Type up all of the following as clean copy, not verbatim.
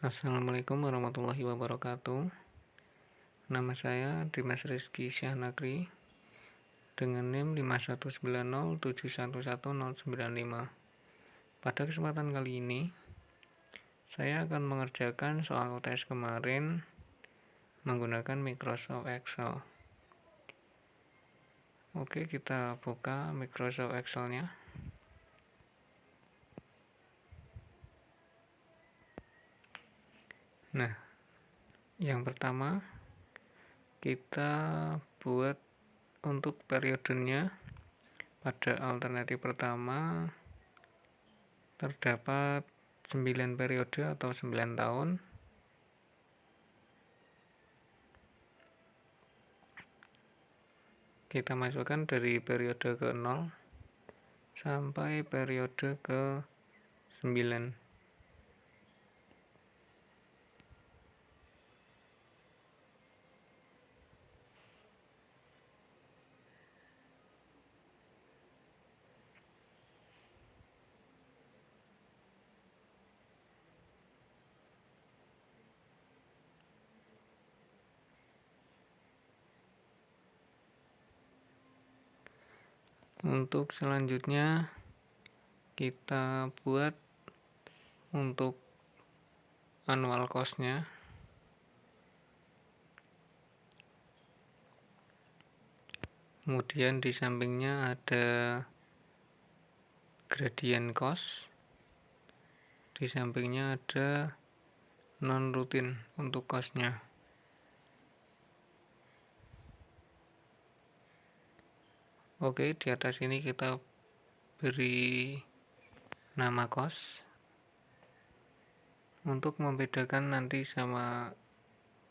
Assalamualaikum warahmatullahi wabarakatuh. Nama saya Dimas Rizky Syahnagri dengan NIM 5190711095. Pada kesempatan kali ini, saya akan mengerjakan soal UTS kemarin menggunakan Microsoft Excel. Oke, kita buka Microsoft Excel-nya. Nah, yang pertama kita buat untuk periodenya. Pada alternatif pertama terdapat 9 periode atau 9 tahun. Kita masukkan dari periode ke 0 sampai periode ke 9. Untuk selanjutnya kita buat untuk annual cost-nya. Kemudian di sampingnya ada gradient cost. Di sampingnya ada non-rutin untuk cost-nya. Oke, di atas ini kita beri nama cost untuk membedakan nanti sama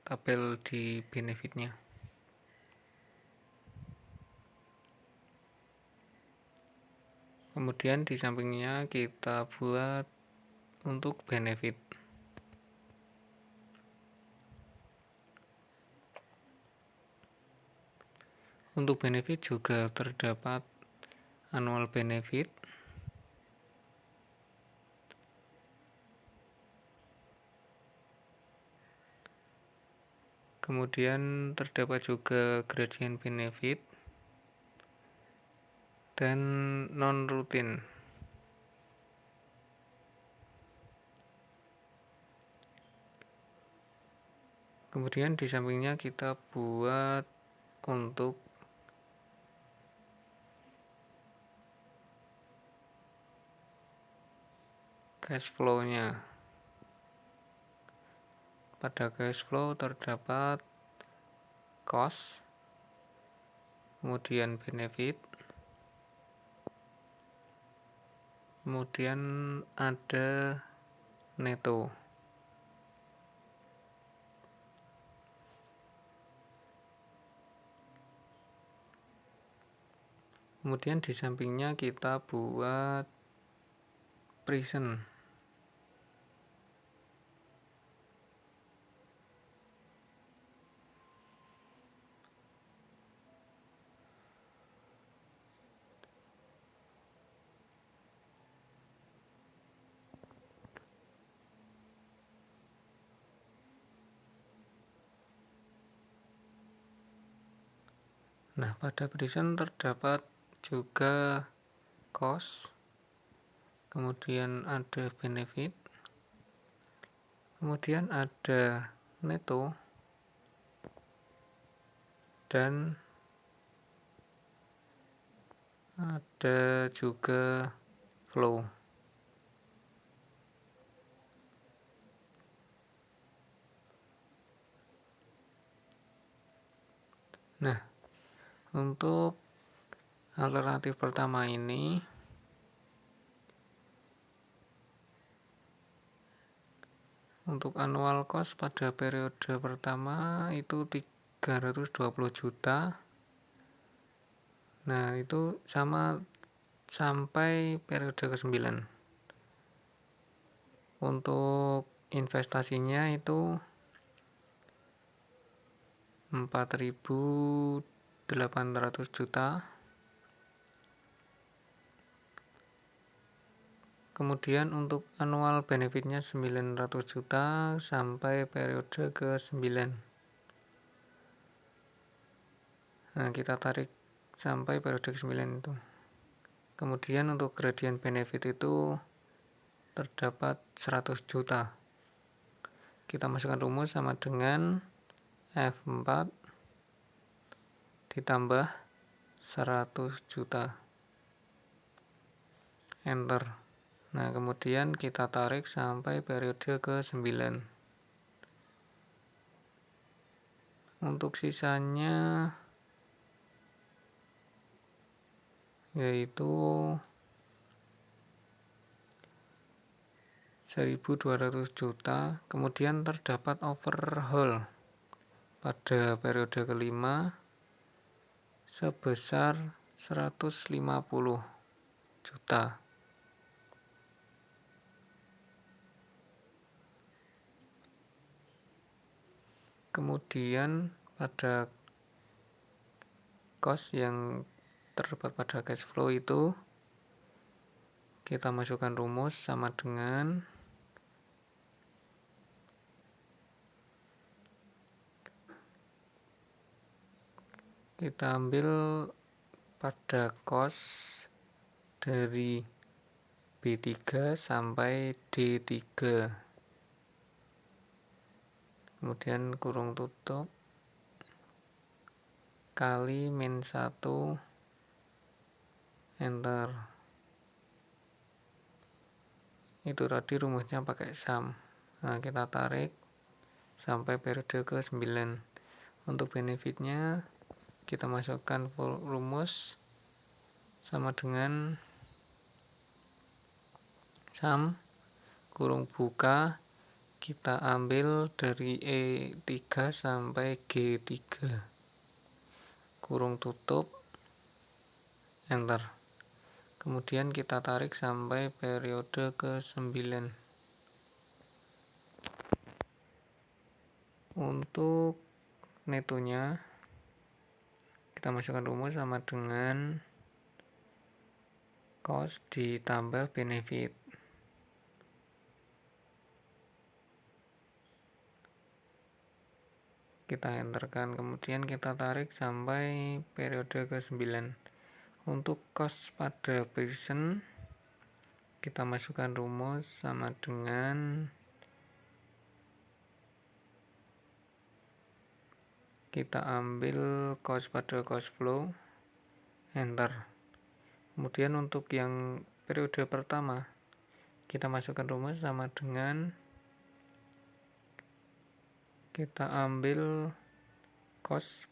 tabel di benefitnya. Kemudian di sampingnya kita buat untuk benefit. Untuk benefit juga terdapat annual benefit, kemudian terdapat juga gradient benefit dan non-rutin. Kemudian di sampingnya kita buat untuk cash flow-nya. Pada cash flow terdapat cost, kemudian benefit, kemudian ada neto. Kemudian di sampingnya kita buat present. Nah, pada present terdapat juga cost, kemudian ada benefit, kemudian ada neto, dan ada juga flow. Nah, untuk alternatif pertama ini untuk annual cost pada periode pertama itu 320 juta. Nah, itu sama sampai periode ke-9. Untuk investasinya itu 4.800 juta. Kemudian untuk annual benefitnya 900 juta sampai periode ke-9. Nah, kita tarik sampai periode ke-9 itu. Kemudian untuk gradient benefit itu terdapat 100 juta. Kita masukkan rumus sama dengan F4 ditambah 100 juta. Enter. Nah, kemudian kita tarik sampai periode ke-9. Untuk sisanya yaitu 1.200 juta. Kemudian terdapat overhaul pada periode ke-5 sebesar 150 juta. Kemudian pada cost yang terdapat pada cash flow itu kita masukkan rumus sama dengan kita ambil pada cost dari B3 sampai D3, kemudian kurung tutup kali min 1, enter. Itu tadi rumusnya pakai sum. Nah, kita tarik sampai periode ke-9. Untuk benefitnya kita masukkan rumus sama dengan sum kurung buka, kita ambil dari E3 sampai G3, kurung tutup, enter. Kemudian kita tarik sampai periode ke-9. Untuk netonya kita masukkan rumus sama dengan cost ditambah benefit. Kita enterkan, kemudian kita tarik sampai periode ke-9. Untuk cost pada present kita masukkan rumus sama dengan kita ambil cost pada cost flow, enter. Kemudian untuk yang periode pertama kita masukkan rumus sama dengan kita ambil cost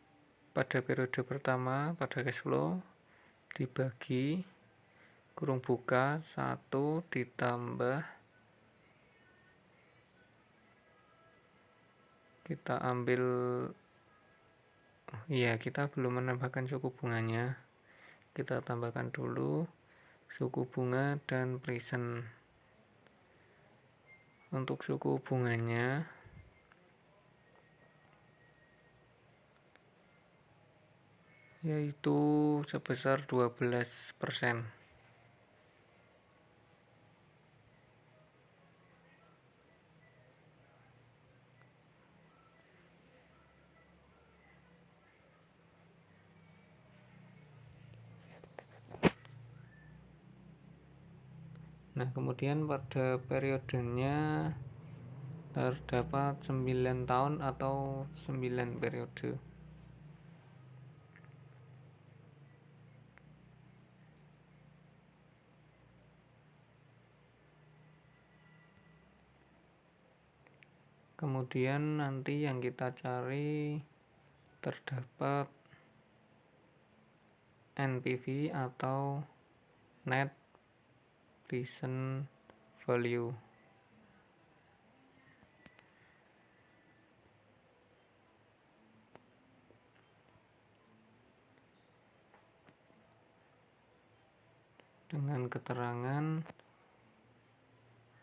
pada periode pertama pada cash flow dibagi kurung buka 1 ditambah kita ambil kita belum menambahkan suku bunganya, kita tambahkan dulu suku bunga dan present. Untuk suku bunganya yaitu sebesar 12%. Nah, kemudian pada periodenya terdapat 9 tahun atau 9 periode. Kemudian nanti yang kita cari terdapat NPV atau net present value. Dengan keterangan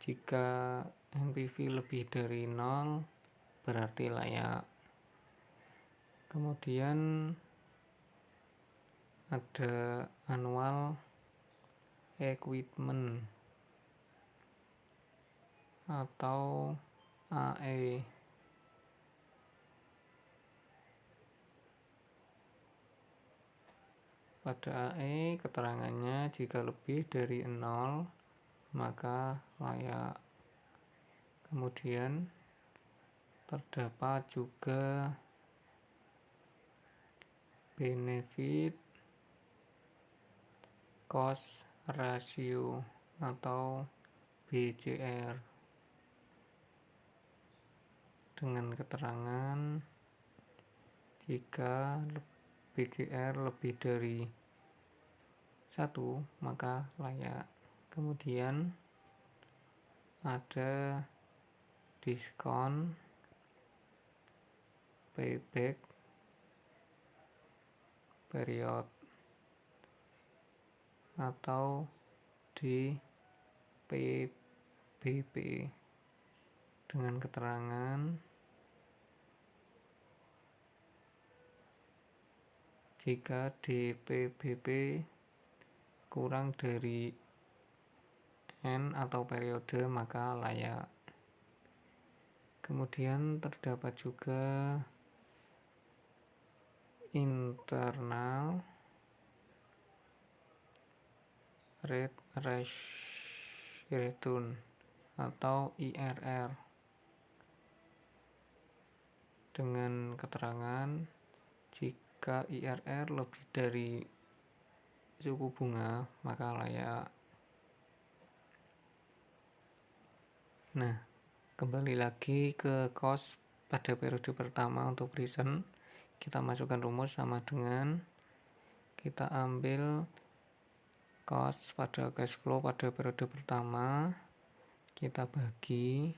jika NPV lebih dari 0 berarti layak. Kemudian ada annual equipment atau AE. Pada AE keterangannya jika lebih dari 0 maka layak. Kemudian terdapat juga benefit cost ratio atau BCR dengan keterangan jika BCR lebih dari 1 maka layak. Kemudian ada diskon, payback period atau DPBP dengan keterangan jika DPBP kurang dari N atau periode maka layak. Kemudian terdapat juga internal rate return atau IRR dengan keterangan jika IRR lebih dari suku bunga maka layak. Nah, kembali lagi ke cost pada periode pertama untuk present, kita masukkan rumus sama dengan kita ambil cost pada cash flow pada periode pertama, kita bagi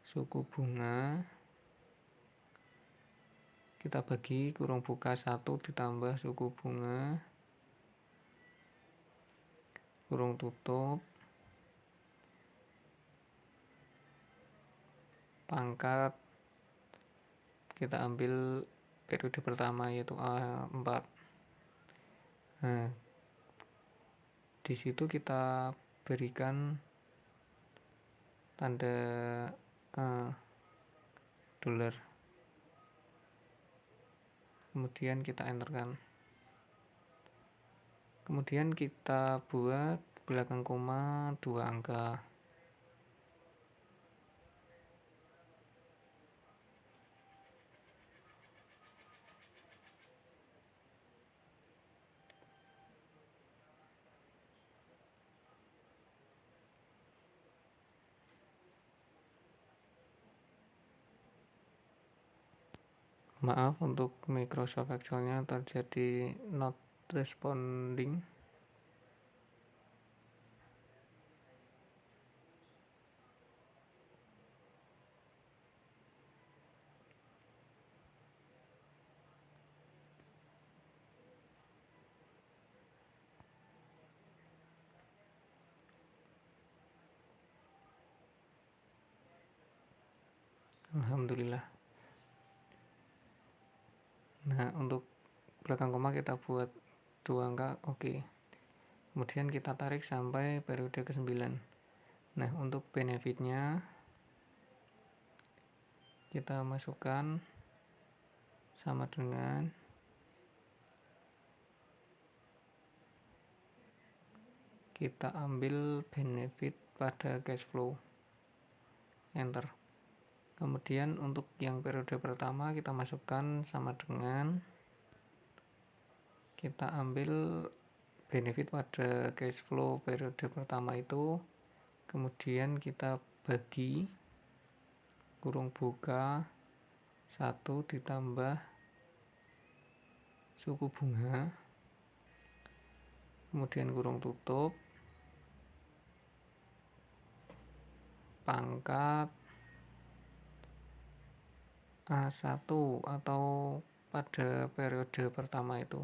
suku bunga, kita bagi kurung buka 1 ditambah suku bunga kurung tutup pangkat, kita ambil periode pertama yaitu A4. Nah, di situ kita berikan tanda dolar, kemudian kita enterkan, kemudian kita buat belakang koma 2 angka. Maaf, untuk Microsoft Excel-nya terjadi not responding. Alhamdulillah. Nah, untuk belakang koma kita buat 2 angka, oke. Kemudian kita tarik sampai periode ke-9. Nah, untuk benefitnya kita masukkan sama dengan kita ambil benefit pada cash flow, enter. Kemudian untuk yang periode pertama kita masukkan sama dengan kita ambil benefit pada cash flow periode pertama itu, kemudian kita bagi kurung buka 1 ditambah suku bunga, kemudian kurung tutup pangkat A1 atau pada periode pertama itu.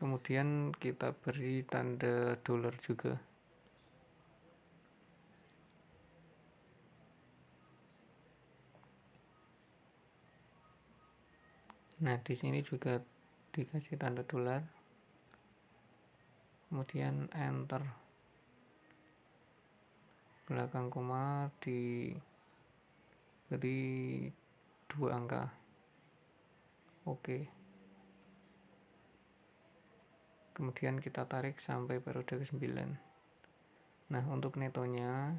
Kemudian kita beri tanda dolar juga. Nah, di sini juga dikasih tanda dolar. Kemudian enter. belakang koma diberi 2 angka. Oke. Kemudian kita tarik sampai periode ke-9. Nah, untuk netonya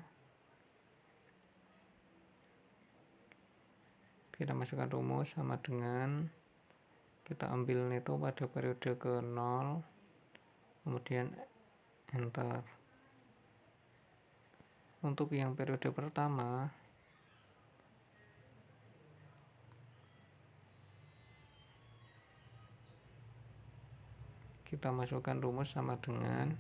kita masukkan rumus sama dengan kita ambil neto pada periode ke-0, kemudian enter. Untuk yang periode pertama, kita masukkan rumus sama dengan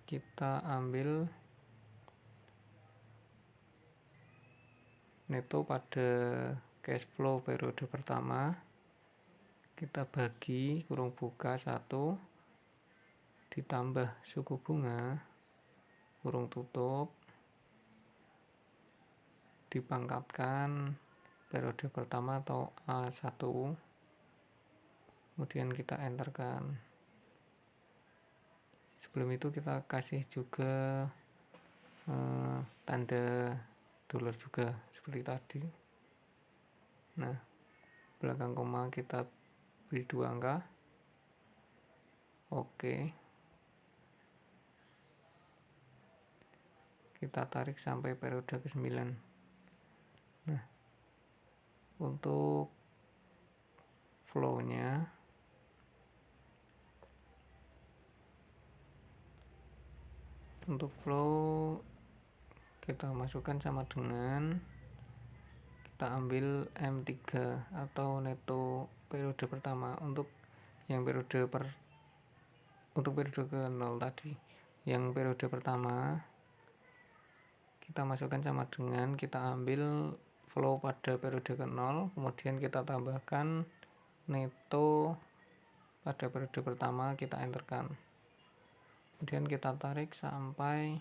kita ambil neto pada cash flow periode pertama, kita bagi kurung buka 1 ditambah suku bunga kurung tutup dipangkatkan periode pertama atau A1, kemudian kita enterkan. Sebelum itu kita kasih juga tanda dolar juga seperti tadi. Nah, belakang koma kita beri 2 angka. Oke. Kita tarik sampai periode ke-9. Nah, untuk flow-nya kita masukkan sama dengan kita ambil M3 atau neto periode pertama untuk yang periode ke-0 tadi. Yang periode pertama kita masukkan sama dengan kita ambil flow pada periode ke-0, kemudian kita tambahkan neto pada periode pertama, kita enterkan. Kemudian kita tarik sampai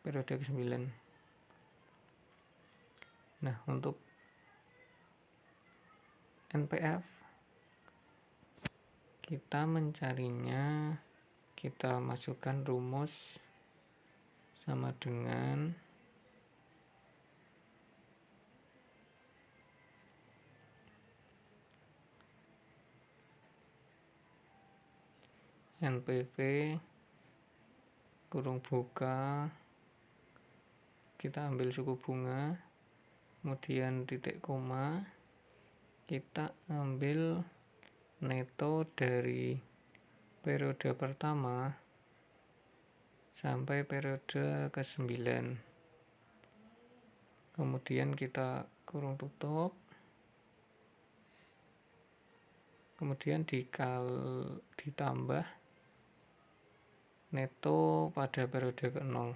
periode ke-9. Nah, untuk NPF kita mencarinya, kita masukkan rumus sama dengan NPV kurung buka, kita ambil suku bunga, kemudian titik koma, kita ambil neto dari periode pertama sampai periode ke-9, kemudian kita kurung tutup, kemudian ditambah neto pada periode ke-0,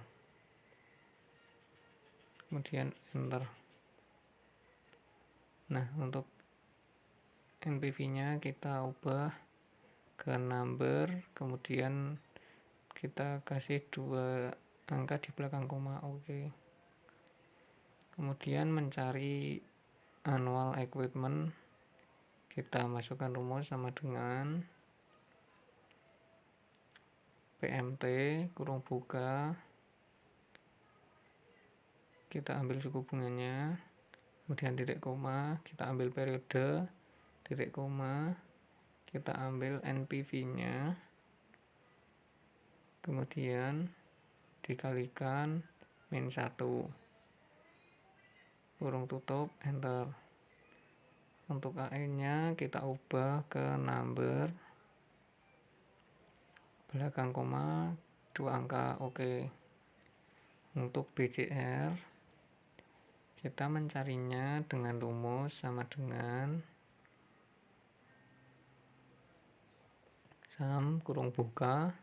kemudian enter. Nah, untuk NPV-nya kita ubah ke number, kemudian kita kasih 2 angka di belakang koma. Oke. Kemudian mencari annual equipment, kita masukkan rumus sama dengan PMT kurung buka, kita ambil suku bunganya, kemudian titik koma, kita ambil periode, titik koma, kita ambil NPV-nya, kemudian dikalikan min 1, kurung tutup, enter. Untuk AE-nya kita ubah ke number, belakang koma 2 angka. Oke. Untuk BCR kita mencarinya dengan rumus sama dengan sum kurung buka,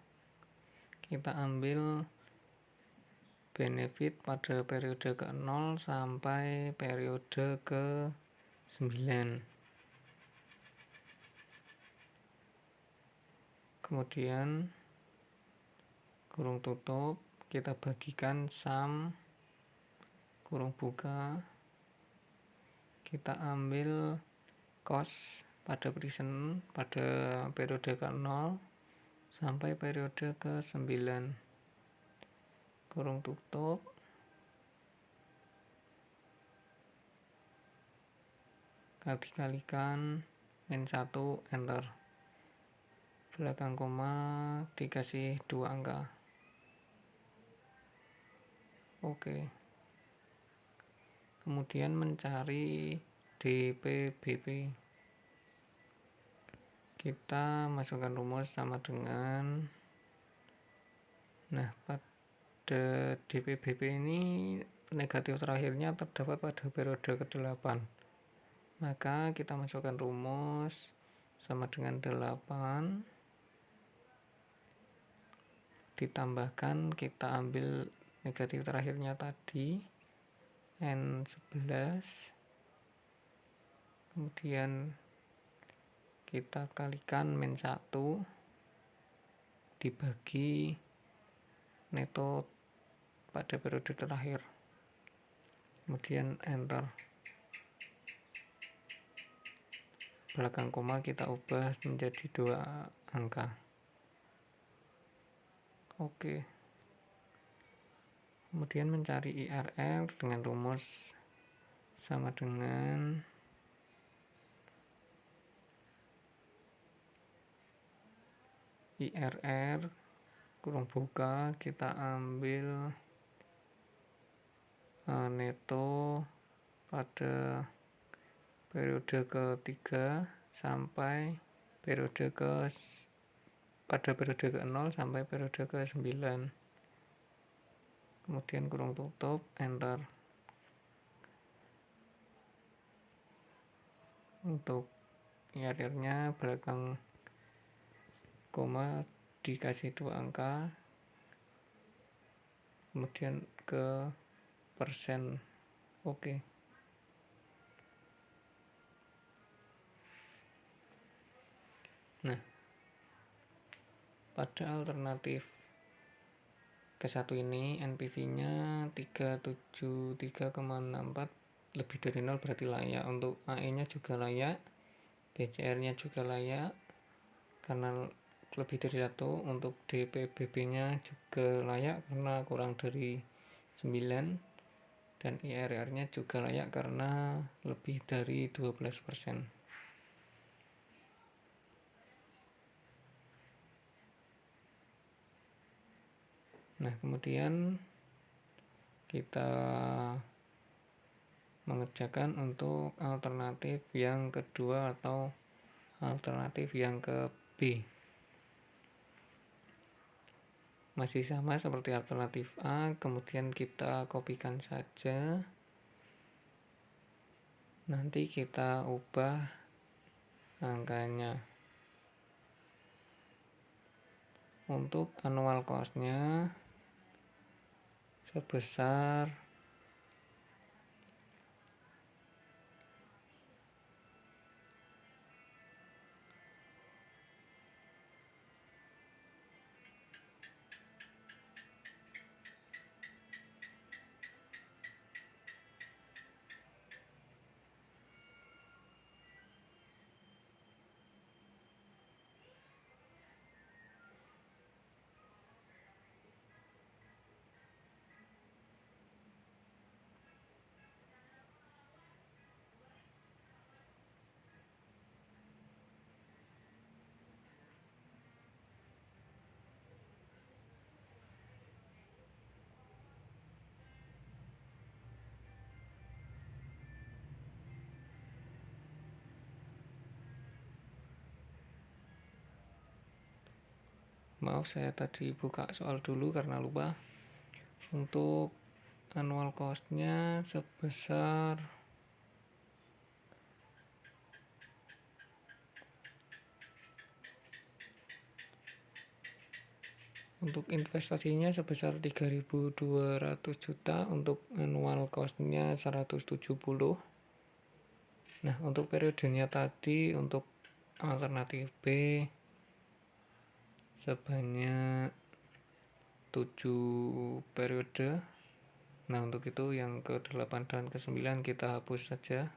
kita ambil benefit pada periode ke-0 sampai periode ke-9, kemudian kurung tutup, kita bagikan sum kurung buka, kita ambil cost pada present pada periode ke-0 sampai periode ke-9. Kurung tutup. Dikalikan min 1, enter. Belakang koma dikasih 2 angka. Oke. Kemudian mencari DPBP. Kita masukkan rumus sama dengan, nah pada DPBP ini negatif terakhirnya terdapat pada periode ke-8. Maka kita masukkan rumus sama dengan 8 ditambahkan, kita ambil negatif terakhirnya tadi N11, kemudian kita kalikan min 1 dibagi neto pada periode terakhir, kemudian enter. Belakang koma kita ubah menjadi 2 angka. Oke. Kemudian mencari IRR dengan rumus sama dengan IRR kurung buka, kita ambil neto pada periode ke-3 sampai pada periode ke-0 sampai periode ke-9. Kemudian kurung tutup, enter. Untuk IRR-nya belakang koma dikasih 2 angka, kemudian ke persen. Oke. Nah, pada alternatif ke-1 ini NPV-nya 373,64, lebih dari 0 berarti layak. Untuk AE-nya juga layak, BCR-nya juga layak karena lebih dari 1. Untuk DPBP-nya juga layak karena kurang dari 9, dan IRR-nya juga layak karena lebih dari 12%. Nah, kemudian kita mengerjakan untuk alternatif yang kedua atau alternatif yang ke B. Masih sama seperti alternatif A, kemudian kita kopikan saja. Nanti kita ubah angkanya. Untuk annual cost-nya sebesar maaf, saya tadi buka soal dulu karena lupa. Untuk annual cost-nya sebesar untuk investasinya sebesar 3.200 juta, untuk annual cost-nya 170. Nah, untuk periodenya tadi untuk alternatif B sebanyak 7 periode. Nah, untuk itu yang ke-8 dan ke-9 kita hapus saja.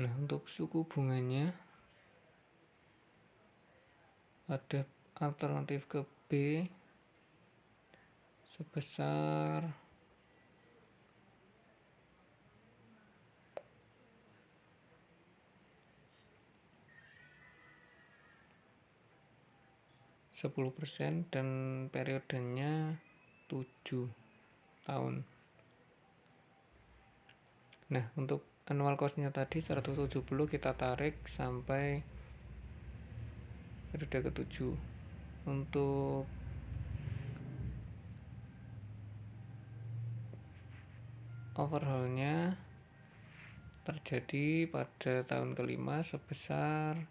Nah, untuk suku bunganya pada alternatif ke B sebesar 10% dan periodenya 7 tahun. Nah, untuk annual cost-nya tadi 170 kita tarik sampai periode ke-7. Untuk overhaulnya terjadi pada tahun kelima sebesar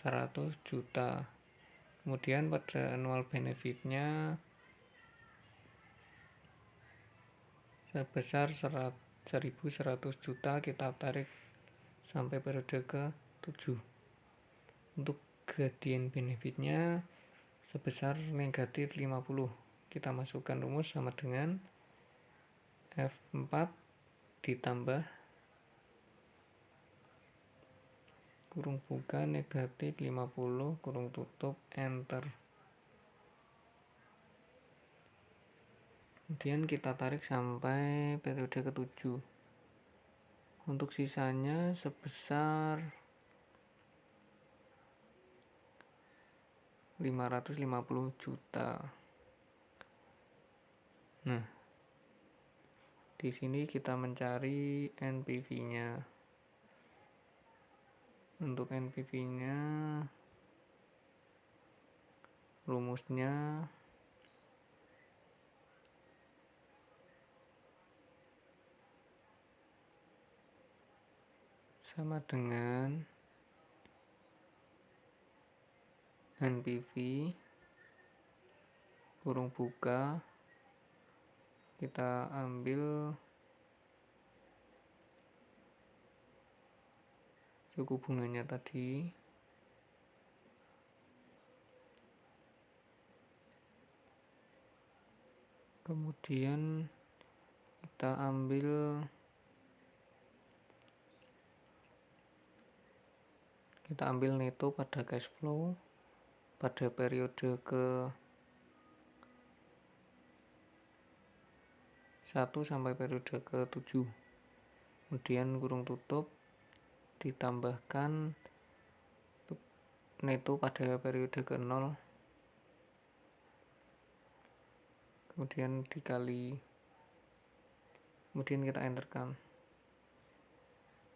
100 juta. Kemudian pada annual benefitnya sebesar 1.100 juta kita tarik sampai periode ke-7. Untuk gradient benefitnya sebesar negatif 50. Kita masukkan rumus sama dengan F4 ditambah kurung buka negatif 50 kurung tutup enter. Kemudian kita tarik sampai periode ke-7. Untuk sisanya sebesar 550 juta. Nah, di sini kita mencari NPV-nya. Untuk NPV-nya rumusnya sama dengan NPV kurung buka, kita ambil suku bunganya tadi, kemudian kita ambil neto pada cash flow pada periode ke-1 sampai periode ke-7. Kemudian kurung tutup ditambahkan neto pada periode ke-0, kemudian dikali, kemudian kita enterkan.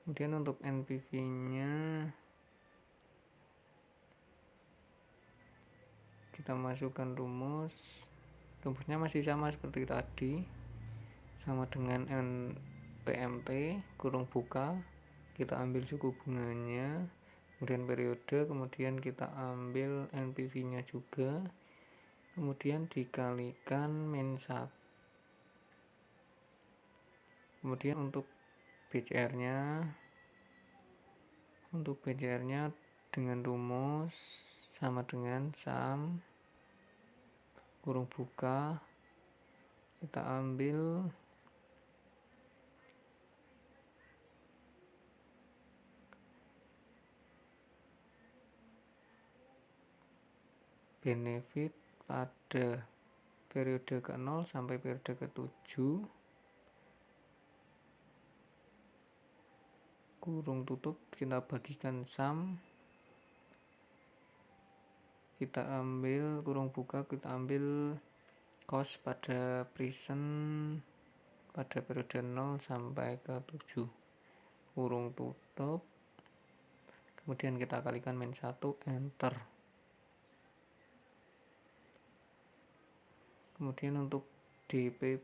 Kemudian untuk NPV-nya kita masukkan rumusnya masih sama seperti tadi, sama dengan NPMT kurung buka, kita ambil suku bunganya, kemudian periode, kemudian kita ambil NPV-nya juga, kemudian dikalikan min 1. Kemudian untuk BCR-nya dengan rumus sama dengan sum kurung buka, kita ambil benefit pada periode ke-0 sampai periode ke-7 kurung tutup, kita bagikan sum, kita ambil kurung buka, kita ambil cost pada present pada periode 0 sampai ke-7 kurung tutup, kemudian kita kalikan min 1 enter. Kemudian untuk DPBP-nya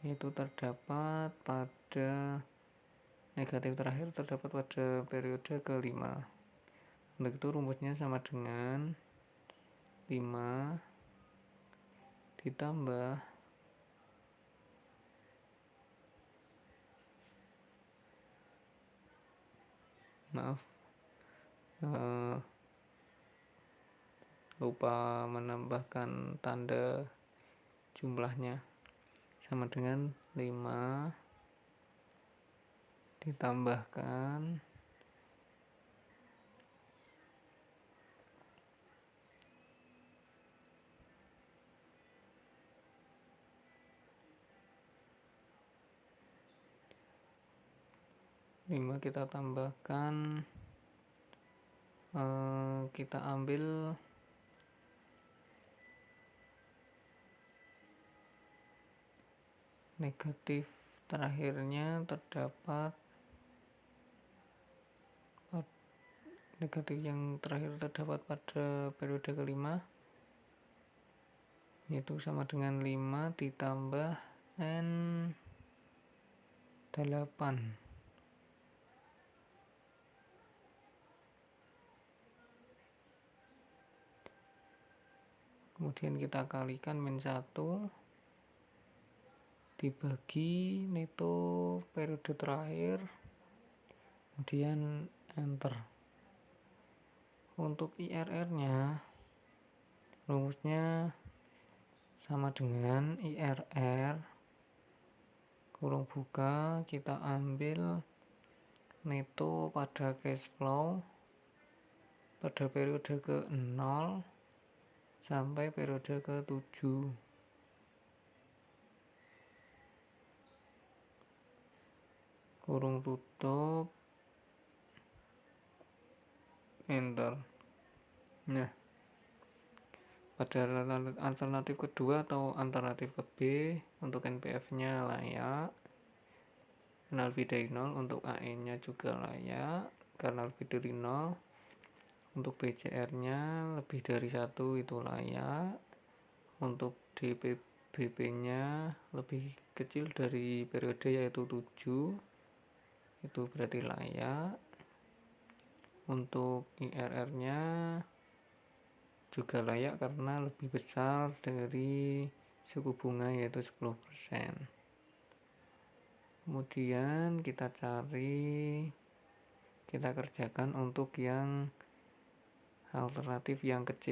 itu terdapat pada negatif terakhir terdapat pada periode ke-5. Untuk itu rumusnya sama dengan 5 ditambah lupa menambahkan tanda jumlahnya, sama dengan 5 ditambahkan lima, kita tambahkan kita ambil negatif terakhirnya terdapat negatif yang terakhir terdapat pada periode kelima, yaitu sama dengan 5 ditambah N 8. Kemudian kita kalikan min 1 dibagi neto periode terakhir, kemudian enter. Untuk IRR nya rumusnya sama dengan IRR kurung buka, kita ambil neto pada cash flow pada periode ke 0 sampai periode ke 7. Kurung tutup, enter. Nah, pada alternatif kedua atau alternatif ke B, untuk NPF nya layak karena lebih dari 0, untuk AE nya juga layak karena lebih dari 0, untuk BCR nya lebih dari 1 itu layak, untuk DPBP nya lebih kecil dari periode yaitu 7 itu berarti layak, untuk IRR nya juga layak karena lebih besar dari suku bunga yaitu 10%. Kemudian kita kerjakan untuk yang alternatif yang ke C.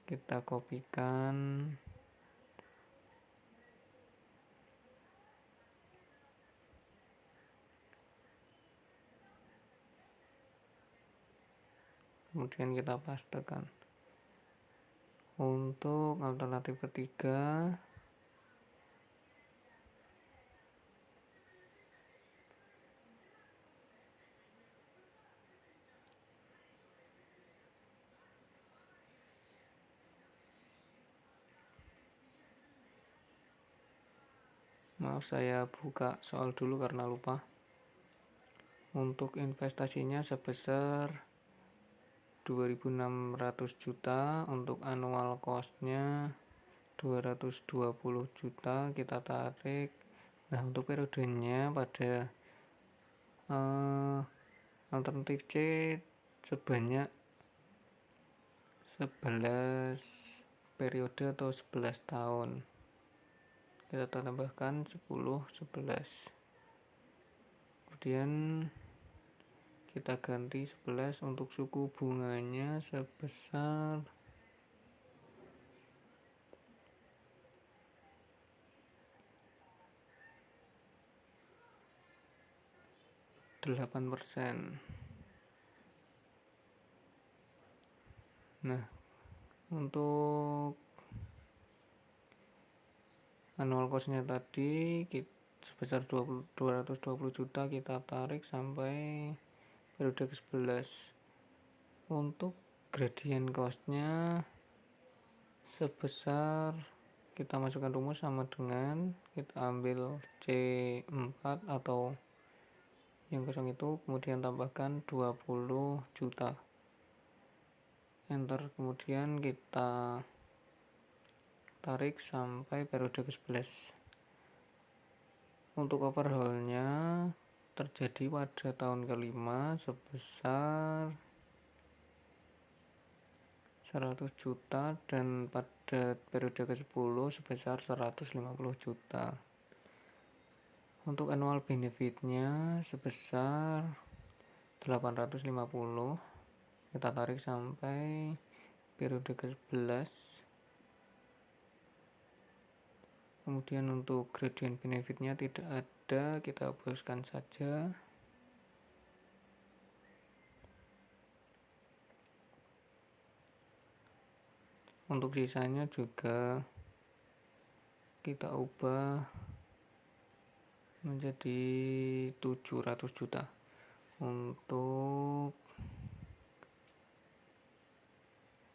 Kita kopikan kemudian kita pastekan. Untuk alternatif ketiga, maaf saya buka soal dulu karena lupa. Untuk investasinya sebesar 2.600 juta, untuk annual cost-nya 220 juta, kita tarik. Nah, untuk periodenya pada alternatif C sebanyak 11 periode atau 11 tahun. Kita tambahkan 10, 11. Kemudian kita ganti 11 untuk suku bunganya sebesar 8%. Nah, untuk annual cost-nya tadi sebesar 220 juta kita tarik sampai periode ke-11. Untuk gradient cost-nya sebesar, kita masukkan rumus sama dengan kita ambil C4 atau yang kosong itu, kemudian tambahkan 20 juta, enter. Kemudian kita tarik sampai periode ke-11. Untuk overhaul-nya terjadi pada tahun kelima sebesar 100 juta dan pada periode ke-10 sebesar 150 juta. Untuk annual benefit-nya sebesar 850, kita tarik sampai periode ke-11. Kemudian untuk gradient benefitnya tidak ada, kita hapuskan saja. Untuk sisanya juga kita ubah menjadi 700 juta. Untuk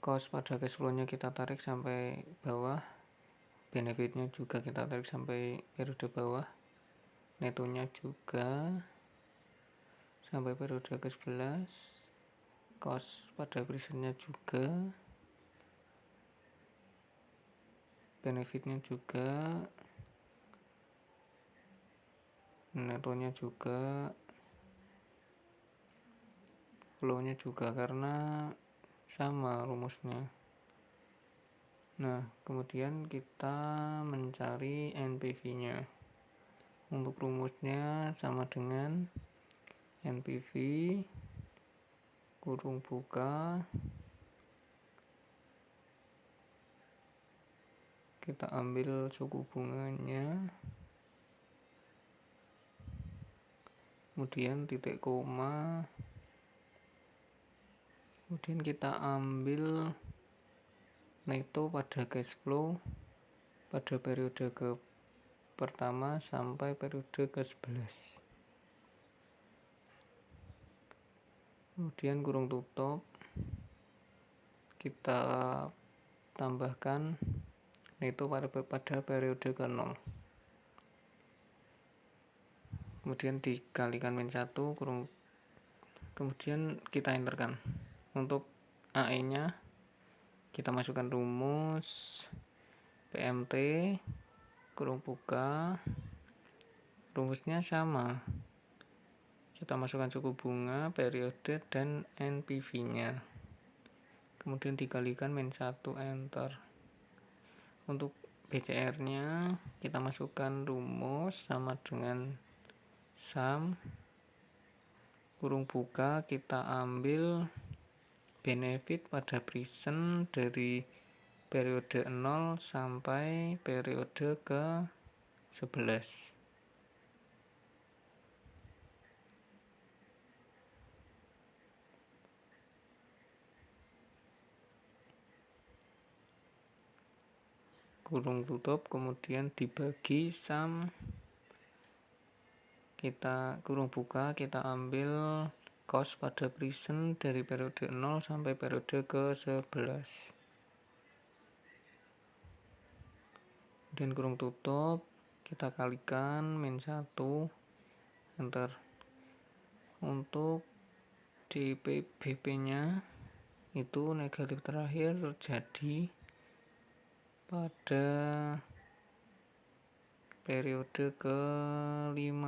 cost pada cash flow-nya kita tarik sampai bawah, benefitnya juga kita tarik sampai periode bawah, netonya juga sampai periode ke-11, cost pada presentnya juga, benefitnya juga, netonya juga, flow-nya juga, karena sama rumusnya. Nah, kemudian kita mencari NPV-nya. Untuk rumusnya sama dengan NPV kurung buka, kita ambil suku bunganya, kemudian titik koma, kemudian kita ambil neto pada cash flow pada periode ke pertama sampai periode ke-11. Kemudian kurung tutup, kita tambahkan neto pada periode ke-0. Kemudian dikalikan min 1 kurung, kemudian kita enterkan. Untuk AE nya kita masukkan rumus PMT kurung buka, rumusnya sama, kita masukkan suku bunga, periode, dan NPV nya, kemudian dikalikan min 1, enter. Untuk BCR nya kita masukkan rumus sama dengan sum kurung buka, kita ambil benefit pada present dari periode 0 sampai periode ke-11. Kurung tutup, kemudian dibagi sum, kita kurung buka, kita ambil cost pada present dari periode 0 sampai periode ke-11. Dan kurung tutup, kita kalikan min 1, enter. Untuk DPBP nya itu negatif terakhir terjadi pada periode ke-5.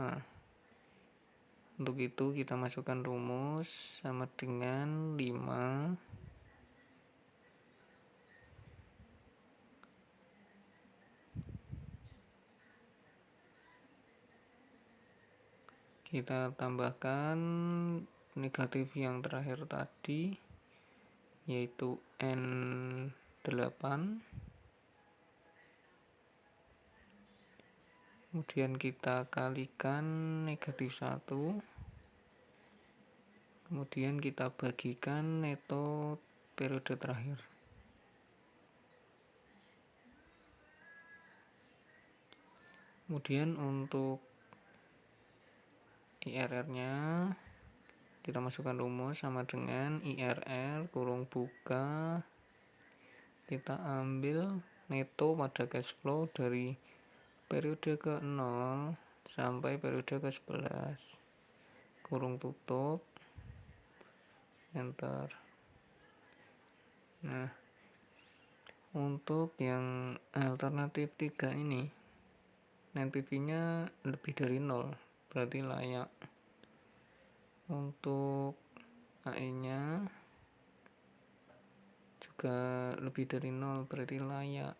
Untuk itu kita masukkan rumus sama dengan 5 kita tambahkan negatif yang terakhir tadi, yaitu N8, kemudian kita kalikan negatif 1, kemudian kita bagikan neto periode terakhir. Kemudian untuk IRR nya kita masukkan rumus sama dengan IRR kurung buka, kita ambil neto pada cash flow dari periode ke-0 sampai periode ke-11, kurung tutup, enter. Nah, untuk yang alternatif 3 ini NPV nya lebih dari 0, berarti layak. Untuk AE nya juga lebih dari 0, berarti layak.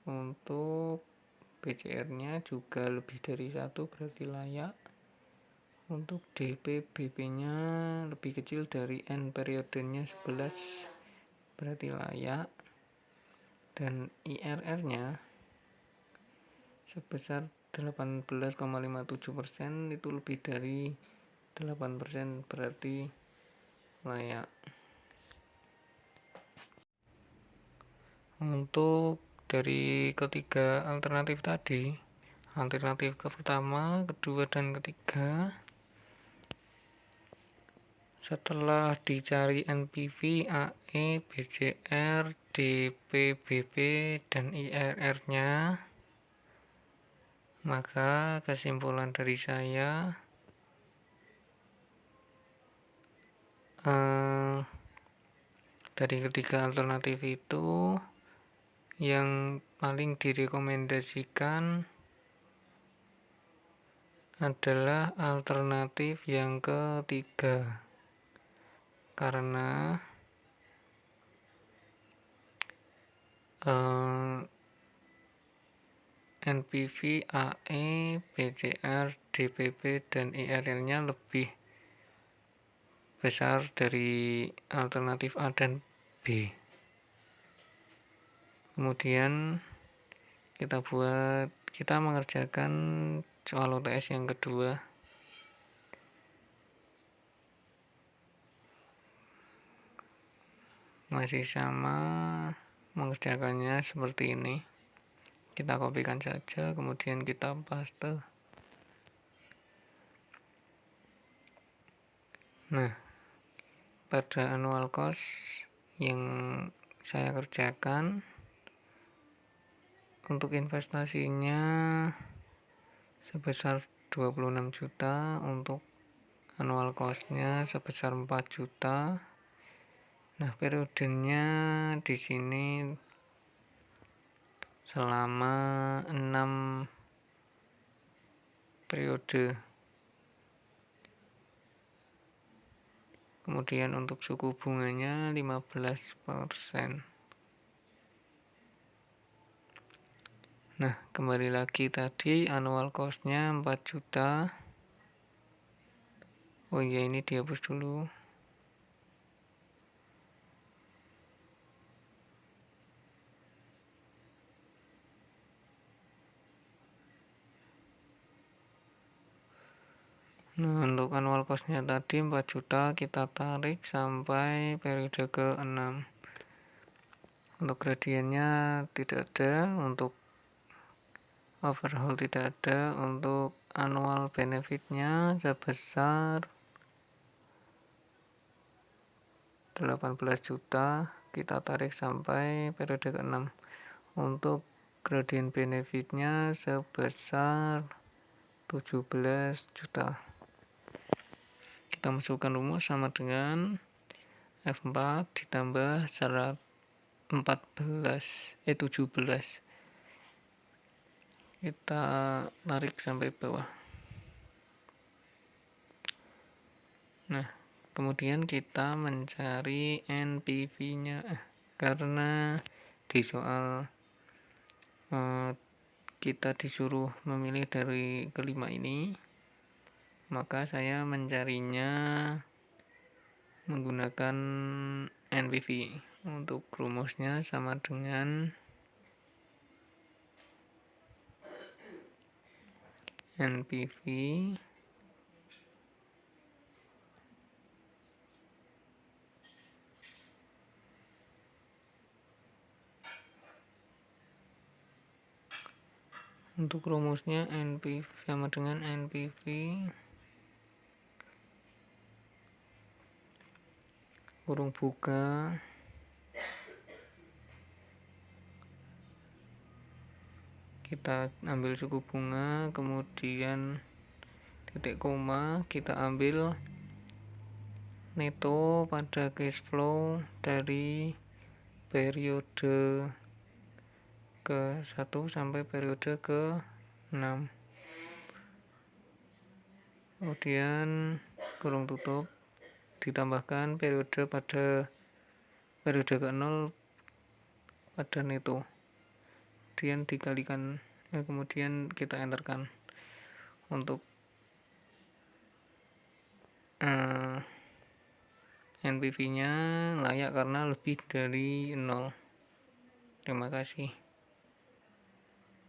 Untuk BCR nya juga lebih dari 1, berarti layak. Untuk DPBP nya lebih kecil dari N periodenya 11, berarti layak. dan IRR-nya sebesar 18,57%, itu lebih dari 8%, berarti layak. Untuk dari ketiga alternatif tadi, alternatif pertama, kedua, dan ketiga, setelah dicari NPV, AE, BCR, DPBP, dan IRR-nya, maka kesimpulan dari saya, dari ketiga alternatif itu yang paling direkomendasikan adalah alternatif yang ketiga, karena NPV, AE, BCR, DPP, dan IRR-nya lebih besar dari alternatif A dan B. Kemudian kita mengerjakan soal UTS yang kedua. Masih sama, mengerjakannya seperti ini. Kita kopikan saja, kemudian kita paste. Nah, pada annual cost yang saya kerjakan, untuk investasinya sebesar 26 juta, untuk annual cost-nya sebesar 4 juta. Nah, periodenya di sini selama 6 periode. Kemudian untuk suku bunganya 15%. Nah, kembali lagi tadi annual cost-nya 4 juta. Oh iya, ini dihapus dulu. Nah, untuk annual cost-nya tadi 4 juta, kita tarik sampai periode ke-6. Untuk gradiennya tidak ada, untuk overhaul tidak ada, untuk annual benefit-nya sebesar 18 juta, kita tarik sampai periode ke-6. Untuk gradien benefit-nya sebesar 17 juta. Kita masukkan rumus sama dengan F4 ditambah 17. Kita tarik sampai bawah. Nah, kemudian kita mencari NPV-nya, karena di soal kita disuruh memilih dari kelima ini, maka saya mencarinya menggunakan NPV. Untuk rumusnya sama dengan NPV untuk rumusnya NPV sama dengan NPV kurung buka kita ambil suku bunga, kemudian titik koma, kita ambil neto pada cash flow dari periode ke-1 sampai periode ke-6. Kemudian kurung tutup, ditambahkan periode ke-0 pada neto, kemudian dikalikan, kemudian kita enterkan. Untuk NPV-nya layak karena lebih dari 0. Terima kasih.